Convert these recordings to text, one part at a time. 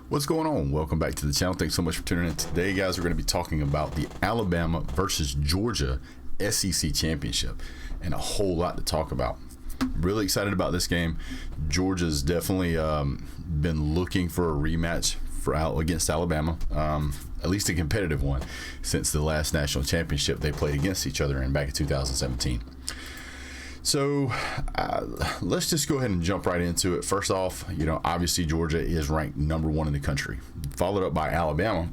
What's going on? Welcome back to the channel. Thanks so much for tuning in. Today, guys, we're going to be talking about the Alabama versus Georgia SEC Championship and a whole lot to talk about. Really excited about this game. Georgia's definitely been looking for a rematch against Alabama, at least a competitive one, since the last national championship they played against each other in back in 2017. So let's just go ahead and jump right into it. First off, obviously Georgia is ranked number 1 in the country, followed up by Alabama,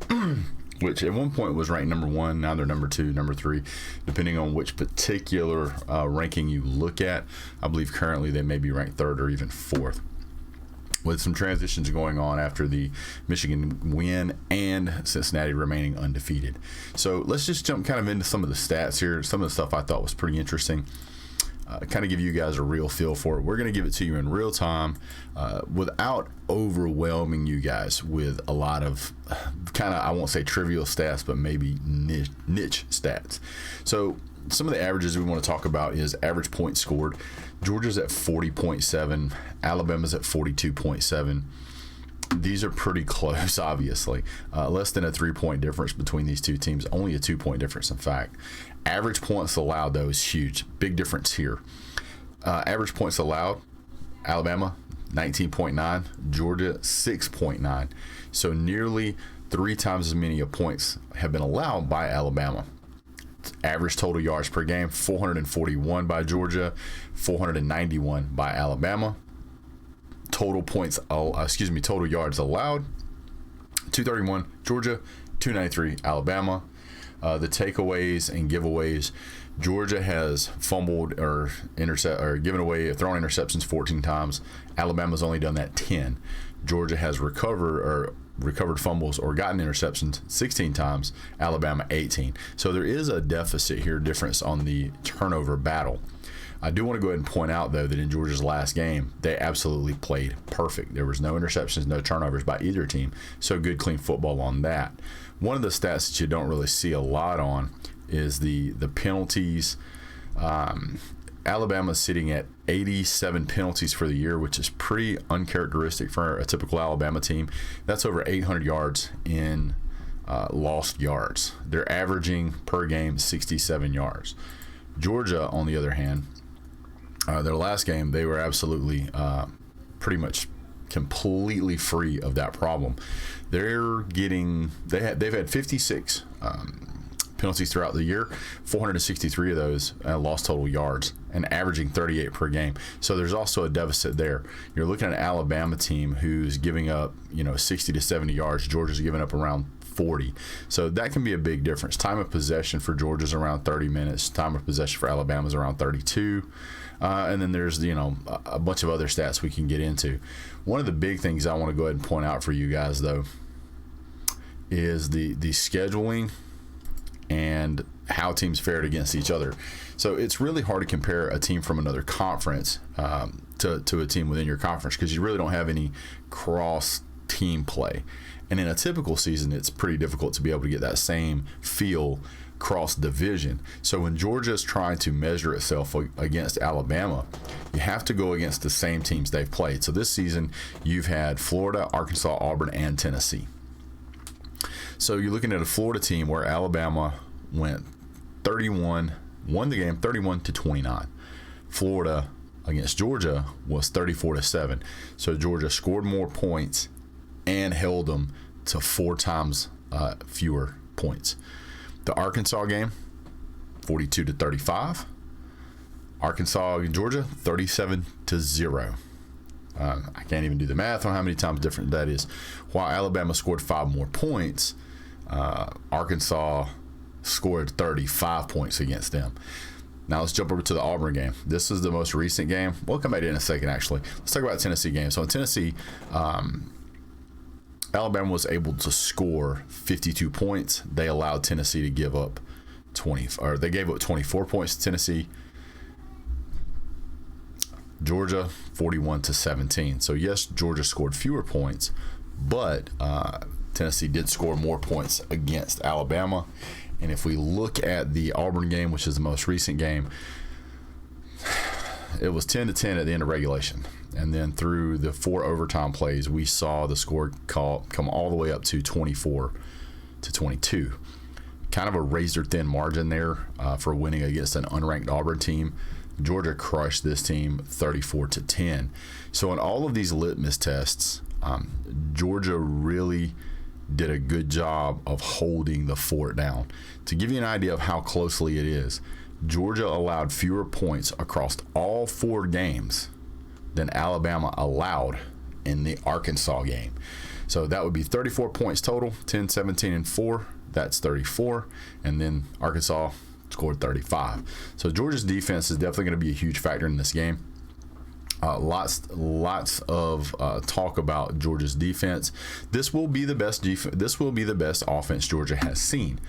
which at one point was ranked number 1. Now they're number 2, number 3, depending on which particular ranking you look at. I believe currently they may be ranked 3rd or even 4th, with some transitions going on after the Michigan win and Cincinnati remaining undefeated. So let's just jump kind of into some of the stats here. Some of the stuff I thought was pretty interesting. Kind of give you guys a real feel for it. We're going to give it to you in real time without overwhelming you guys with a lot of kind of, I won't say trivial stats, but maybe niche stats. So some of the averages we want to talk about is average points scored. Georgia's at 40.7, Alabama's at 42.7. These are pretty close, obviously. Less than a 3-point difference between these two teams, only a 2-point difference, in fact. Average points allowed, though, is huge. Big difference here. Average points allowed, Alabama, 19.9, Georgia, 6.9. So nearly 3 times as many points have been allowed by Alabama. Average total yards per game, 441 by Georgia, 491 by Alabama. Total yards allowed, 231 Georgia, 293 Alabama. The takeaways and giveaways, Georgia has fumbled or given away, thrown interceptions 14 times. Alabama's only done that 10. Georgia has recovered fumbles or gotten interceptions 16 times. Alabama 18. So there is a deficit here, difference on the turnover battle. I do want to go ahead and point out, though, that in Georgia's last game, they absolutely played perfect. There was no interceptions, no turnovers by either team. So good, clean football on that. One of the stats that you don't really see a lot on is the penalties. Alabama's sitting at 87 penalties for the year, which is pretty uncharacteristic for a typical Alabama team. That's over 800 yards in lost yards. They're averaging per game 67 yards. Georgia, on the other hand, their last game, they were absolutely pretty much completely free of that problem. They've had 56 penalties throughout the year, 463 of those lost total yards, and averaging 38 per game. So there's also a deficit there. You're looking at an Alabama team who's giving up 60 to 70 yards. Georgia's giving up around 40. So that can be a big difference. Time of possession for Georgia's around 30 minutes. Time of possession for Alabama's around 32. And then there's a bunch of other stats we can get into. One of the big things I want to go ahead and point out for you guys, though, is the scheduling and how teams fared against each other. So it's really hard to compare a team from another conference to a team within your conference, because you really don't have any cross team play. And in a typical season, it's pretty difficult to be able to get that same feel cross division. So when Georgia is trying to measure itself against Alabama, you have to go against the same teams they've played. So this season, you've had Florida, Arkansas, Auburn, and Tennessee. So you're looking at a Florida team where Alabama won the game 31-29. Florida against Georgia was 34-7. So Georgia scored more points and held them to 4 times fewer points. The Arkansas game, 42-35. Arkansas and Georgia, 37-0. I can't even do the math on how many times different that is. While Alabama scored 5 more points, Arkansas scored 35 points against them. Now let's jump over to the Auburn game. This is the most recent game. We'll come back to it in a second, actually. Let's talk about the Tennessee game. So in Tennessee, Alabama was able to score 52 points. They allowed Tennessee to give up they gave up 24 points to Tennessee. Georgia, 41-17. So yes, Georgia scored fewer points, but Tennessee did score more points against Alabama. And if we look at the Auburn game, which is the most recent game, it was 10-10 at the end of regulation. And then through the 4 overtime plays, we saw the score come all the way up to 24-22. Kind of a razor-thin margin there for winning against an unranked Auburn team. Georgia crushed this team 34-10. So in all of these litmus tests, Georgia really did a good job of holding the fort down. To give you an idea of how closely it is, Georgia allowed fewer points across all 4 games than Alabama allowed in the Arkansas game. So that would be 34 points total, 10, 17, and 4. That's 34. And then Arkansas scored 35. So Georgia's defense is definitely going to be a huge factor in this game. Lots of talk about Georgia's defense. This will be the best This will be the best offense Georgia has seen.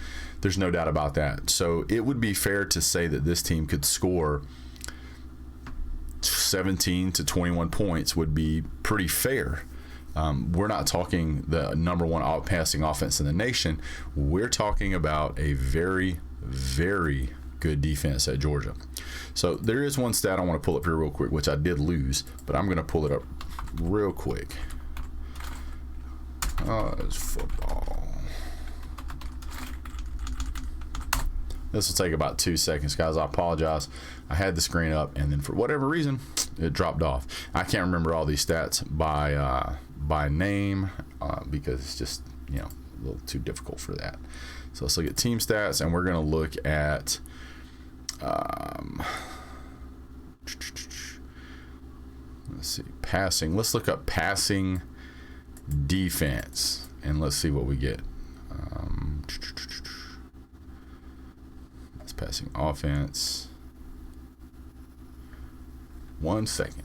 There's no doubt about that. So it would be fair to say that this team could score 17 to 21 points would be pretty fair. We're not talking the number 1 passing offense in the nation. We're talking about a very, very good defense at Georgia. So there is one stat I want to pull up here real quick, which I did lose, but I'm going to pull it up real quick. It's football. This will take about 2 seconds, guys. I apologize. I had the screen up, and then for whatever reason, it dropped off. I can't remember all these stats by name because it's just, a little too difficult for that. So let's look at team stats, and we're going to look at let's see, passing. Let's look up passing defense, and let's see what we get. That's passing offense. 1 second.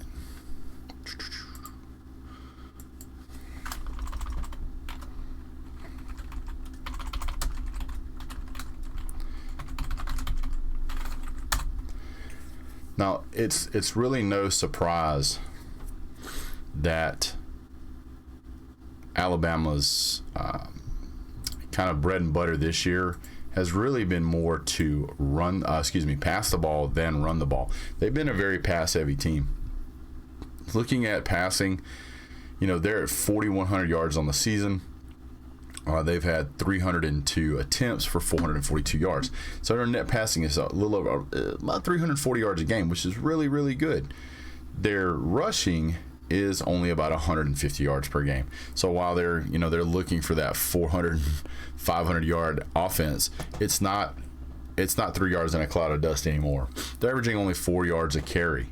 Now, it's really no surprise that Alabama's kind of bread and butter this year has really been more to pass the ball than run the ball. They've been a very pass-heavy team. Looking at passing, they're at 4,100 yards on the season. They've had 302 attempts for 442 yards. So their net passing is a little over about 340 yards a game, which is really, really good. Their rushing is only about 150 yards per game. So while they're looking for that 400, 500 yard offense, it's not 3 yards in a cloud of dust anymore. They're averaging only 4 yards a carry,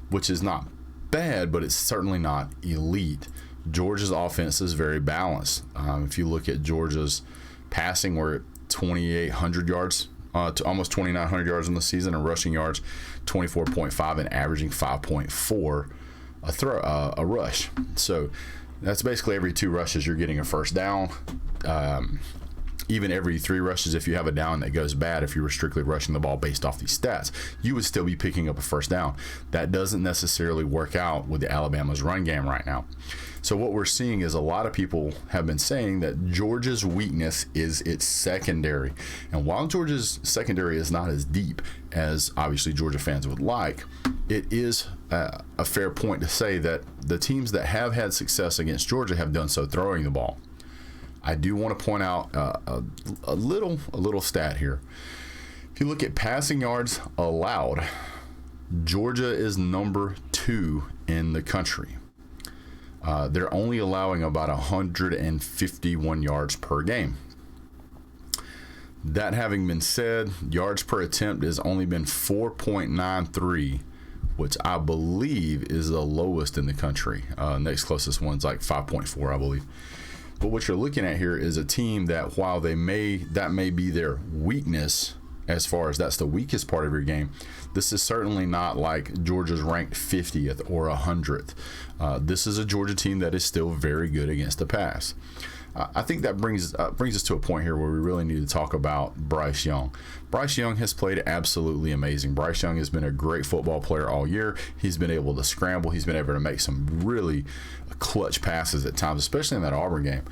which is not bad, but it's certainly not elite. Georgia's offense is very balanced. If you look at Georgia's passing, we're at 2,800 yards, to almost 2,900 yards in the season, and rushing yards 24.5 and averaging 5.4 a rush. So that's basically every 2 rushes you're getting a first down. Even every 3 rushes, if you have a down that goes bad, if you were strictly rushing the ball based off these stats, you would still be picking up a first down. That doesn't necessarily work out with the Alabama's run game right now. So what we're seeing is a lot of people have been saying that Georgia's weakness is its secondary. And while Georgia's secondary is not as deep as obviously Georgia fans would like, it is a fair point to say that the teams that have had success against Georgia have done so throwing the ball. I do want to point out a little stat here. If you look at passing yards allowed, Georgia is number 2 in the country. They're only allowing about 151 yards per game. That having been said, yards per attempt has only been 4.93, which I believe is the lowest in the country. Next closest one's like 5.4, I believe. But what you're looking at here is a team that, while that may be their weakness, as far as that's the weakest part of your game, this is certainly not like Georgia's ranked 50th or 100th. This is a Georgia team that is still very good against the pass. I think that brings us to a point here where we really need to talk about Bryce Young. Bryce Young has played absolutely amazing. Bryce Young has been a great football player all year. He's been able to scramble. He's been able to make some really clutch passes at times, especially in that Auburn game.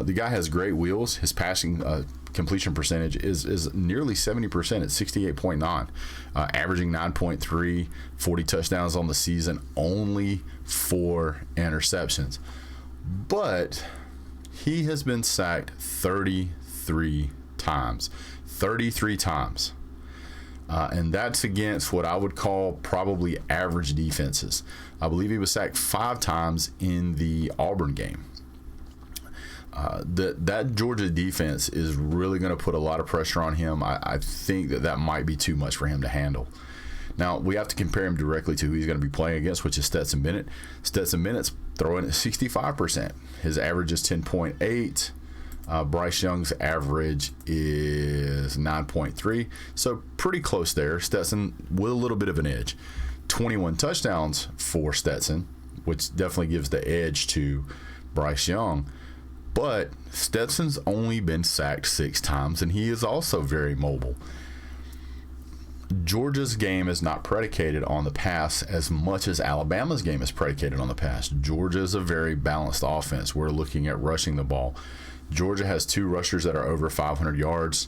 The guy has great wheels. His passing completion percentage is nearly 70% at 68.9, averaging 9.3, 40 touchdowns on the season, only 4 interceptions. But he has been sacked 33 times. 33 times. And that's against what I would call probably average defenses. I believe he was sacked 5 times in the Auburn game. That Georgia defense is really going to put a lot of pressure on him. I think that might be too much for him to handle. Now, we have to compare him directly to who he's going to be playing against, which is Stetson Bennett. Stetson Bennett's throwing at 65%. His average is 10.8. Bryce Young's average is 9.3. So pretty close there. Stetson with a little bit of an edge. 21 touchdowns for Stetson, which definitely gives the edge to Bryce Young. But Stetson's only been sacked 6 times, and he is also very mobile. Georgia's game is not predicated on the pass as much as Alabama's game is predicated on the pass. Georgia is a very balanced offense. We're looking at rushing the ball. Georgia has 2 rushers that are over 500 yards.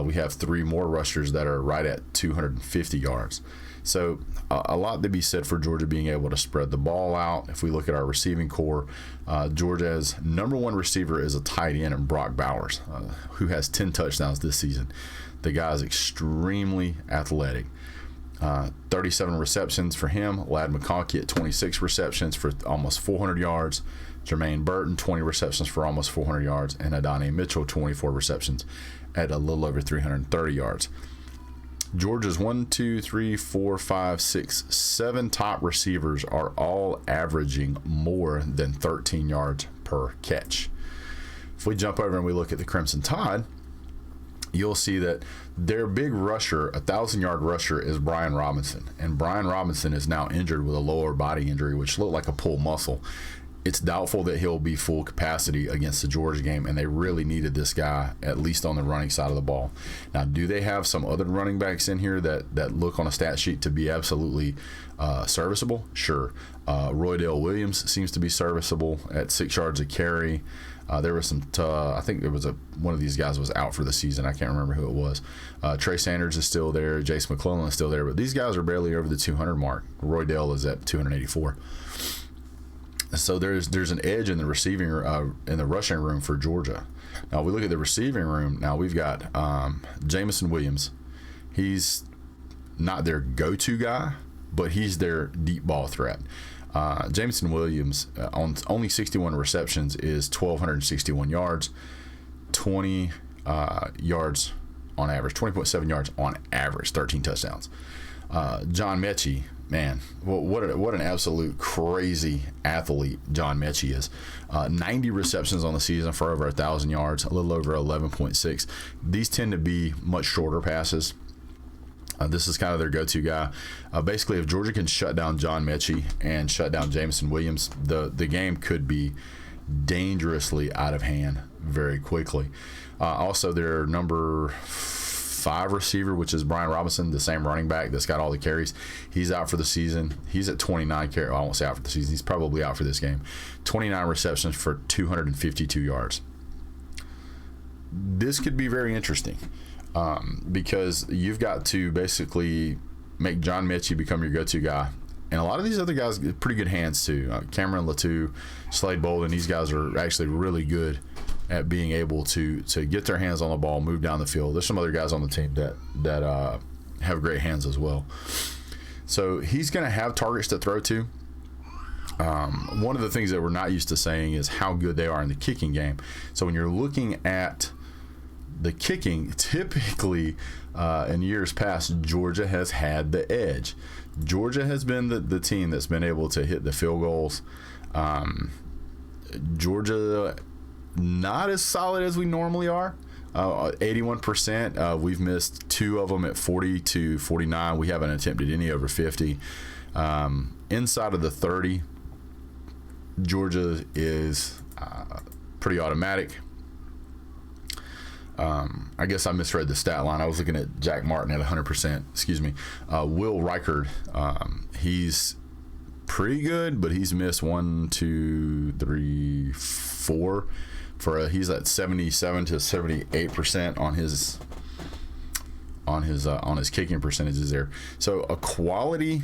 We have 3 more rushers that are right at 250 yards. So a lot to be said for Georgia being able to spread the ball out. If we look at our receiving core, Georgia's number 1 receiver is a tight end in Brock Bowers, who has 10 touchdowns this season. The guy is extremely athletic. 37 receptions for him. Ladd McConkey at 26 receptions for almost 400 yards. Jermaine Burton, 20 receptions for almost 400 yards. And Adonai Mitchell, 24 receptions at a little over 330 yards. Georgia's 7 top receivers are all averaging more than 13 yards per catch. If we jump over and we look at the Crimson Tide, you'll see that their big rusher, 1,000-yard rusher, is Brian Robinson. And Brian Robinson is now injured with a lower body injury, which looked like a pulled muscle. It's doubtful that he'll be full capacity against the Georgia game, and they really needed this guy, at least on the running side of the ball. Now, do they have some other running backs in here that look on a stat sheet to be absolutely serviceable? Sure. Roydell Williams seems to be serviceable at 6 yards a carry. There was some, I think there was one of these guys was out for the season. I can't remember who it was. Trey Sanders is still there. Jace McClellan is still there. But these guys are barely over the 200 mark. Roydell is at 284. So there's an edge in the receiving in the rushing room for Georgia. Now we look at the receiving room. Now we've got Jamison Williams. He's not their go-to guy, but he's their deep ball threat. Jamison Williams on only 61 receptions is 1,261 yards, 20 yards on average, 20.7 yards on average, 13 touchdowns. John Mechie, man, what an absolute crazy athlete John Mechie is. 90 receptions on the season for over 1,000 yards, a little over 11.6. These tend to be much shorter passes. This is kind of their go-to guy. Basically, if Georgia can shut down John Mechie and shut down Jamison Williams, the game could be dangerously out of hand very quickly. Also, their number 5 receiver, which is Brian Robinson, the same running back that's got all the carries, he's out for the season. He's at 29 carries. Well, I won't say out for the season. He's probably out for this game. 29 receptions for 252 yards. This could be very interesting. Because you've got to basically make John Mechie become your go-to guy. And a lot of these other guys get pretty good hands too. Cameron Latou, Slade Bolden, these guys are actually really good at being able to get their hands on the ball, move down the field. There's some other guys on the team that have great hands as well. So he's going to have targets to throw to. One of the things that we're not used to saying is how good they are in the kicking game. So when you're looking at the kicking, typically in years past, Georgia has had the edge. Georgia has been the team that's been able to hit the field goals. Georgia, not as solid as we normally are. 81%. We've missed 2 of them at 40 to 49. We haven't attempted any over 50. Inside of the 30, Georgia is pretty automatic. I guess I misread the stat line. I was looking at Jack Martin at 100%. Excuse me. Will Reichard, he's pretty good, but he's missed 1, 2, 3, 4. He's at 77 to 78% on his kicking percentages there. So a quality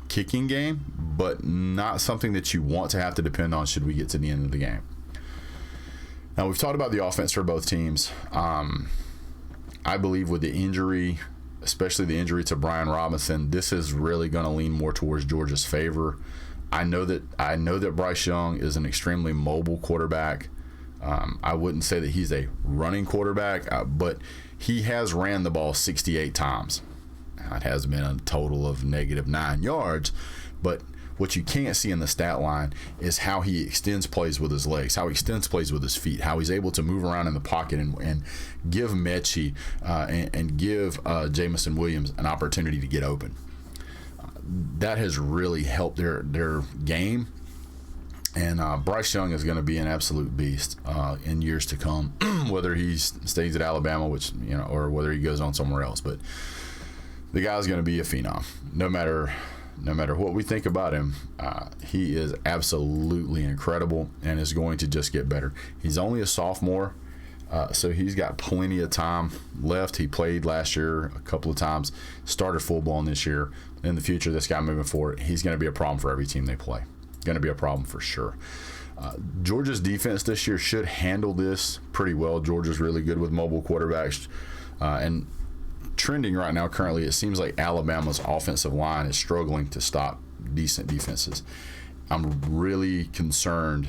kicking game, but not something that you want to have to depend on should we get to the end of the game. Now, we've talked about the offense for both teams. I believe with the injury, especially the injury to Brian Robinson, this is really going to lean more towards Georgia's favor. I know that Bryce Young is an extremely mobile quarterback. I wouldn't say that he's a running quarterback, but he has ran the ball 68 times. It has been a total of -9 yards, but what you can't see in the stat line is how he extends plays with his legs, how he extends plays with his feet, how he's able to move around in the pocket and give Mechie and give Jamison Williams an opportunity to get open. That has really helped their game. And Bryce Young is going to be an absolute beast in years to come, whether he stays at Alabama, or whether he goes on somewhere else. But the guy's going to be a phenom, no matter what we think about him. He is absolutely incredible and is going to just get better. He's only a sophomore, so he's got plenty of time left. He played last year a couple of times, started full blown this year. In the future, this guy moving forward, he's going to be a problem for every team they play. Going to be a problem for sure. Georgia's defense this year should handle this pretty well. Georgia's really good with mobile quarterbacks, and trending right now currently, it seems like Alabama's offensive line is struggling to stop decent defenses. I'm really concerned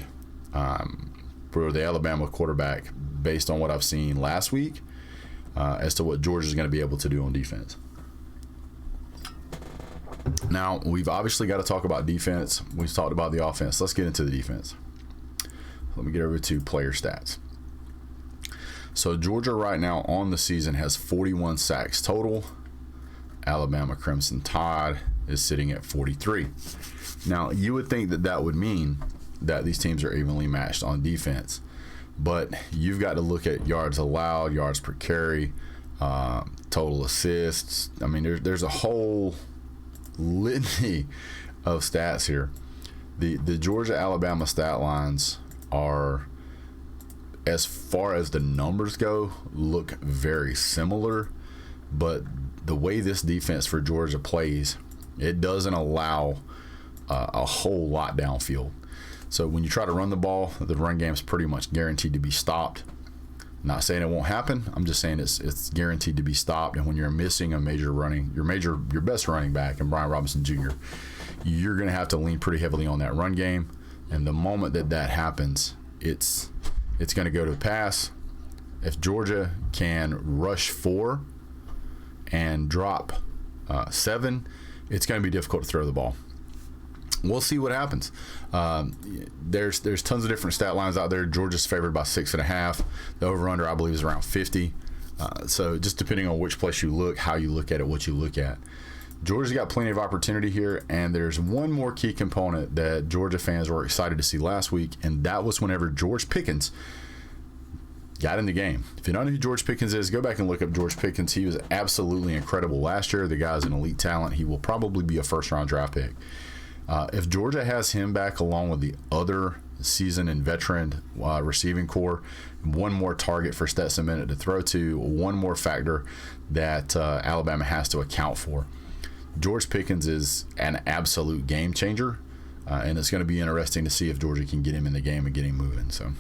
for the Alabama quarterback based on what I've seen last week as to what Georgia's going to be able to do on defense. Now, we've obviously got to talk about defense. We've talked about the offense. Let's get into the defense. Let me get over to player stats. So Georgia right now on the season has 41 sacks total. Alabama Crimson Tide is sitting at 43. Now, you would think that would mean that these teams are evenly matched on defense, but you've got to look at yards allowed, yards per carry, total assists. I mean, there's a whole litany of stats here. The Georgia-Alabama stat lines are, as far as the numbers go, look very similar, but the way this defense for Georgia plays, it doesn't allow a whole lot downfield. So when you try to run the ball, the run game is pretty much guaranteed to be stopped. Not saying it won't happen. I'm just saying it's guaranteed to be stopped. And when you're missing your best running back, and Brian Robinson Jr., you're going to have to lean pretty heavily on that run game. And the moment that happens, it's going to go to pass. If Georgia can rush 4 and drop 7, it's going to be difficult to throw the ball. We'll see what happens. There's tons of different stat lines out there. Georgia's favored by 6.5. The over/under, I believe, is around 50. So just depending on which place you look, how you look at it, what you look at. Georgia's got plenty of opportunity here, and there's one more key component that Georgia fans were excited to see last week, and that was whenever George Pickens got in the game. If you don't know who George Pickens is, go back and look up George Pickens. He was absolutely incredible last year. The guy's an elite talent. He will probably be a first-round draft pick. If Georgia has him back along with the other seasoned and veteran receiving core, one more target for Stetson Bennett to throw to, one more factor that Alabama has to account for. George Pickens is an absolute game changer, and it's going to be interesting to see if Georgia can get him in the game and get him moving. So,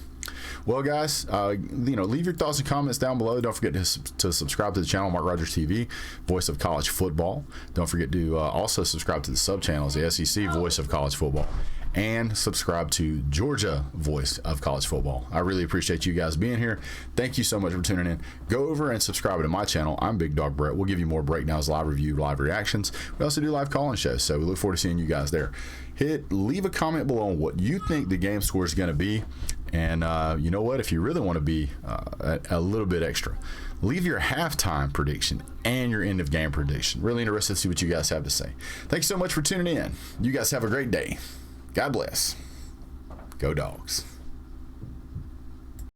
well, guys, leave your thoughts and comments down below. Don't forget to subscribe to the channel, Mark Rogers TV, Voice of College Football. Don't forget to also subscribe to the sub-channels, the SEC Voice of College Football, and subscribe to Georgia Voice of College Football. I really appreciate you guys being here. Thank you so much for tuning in. Go over and subscribe to my channel. I'm Big Dawg Brett. We'll give you more breakdowns, live review, live reactions. We also do live call-in shows, so we look forward to seeing you guys there. Leave a comment below on what you think the game score is going to be. And you know what? If you really want to be a little bit extra, leave your halftime prediction and your end of game prediction. Really interested to see what you guys have to say. Thanks so much for tuning in. You guys have a great day. God bless. Go Dogs.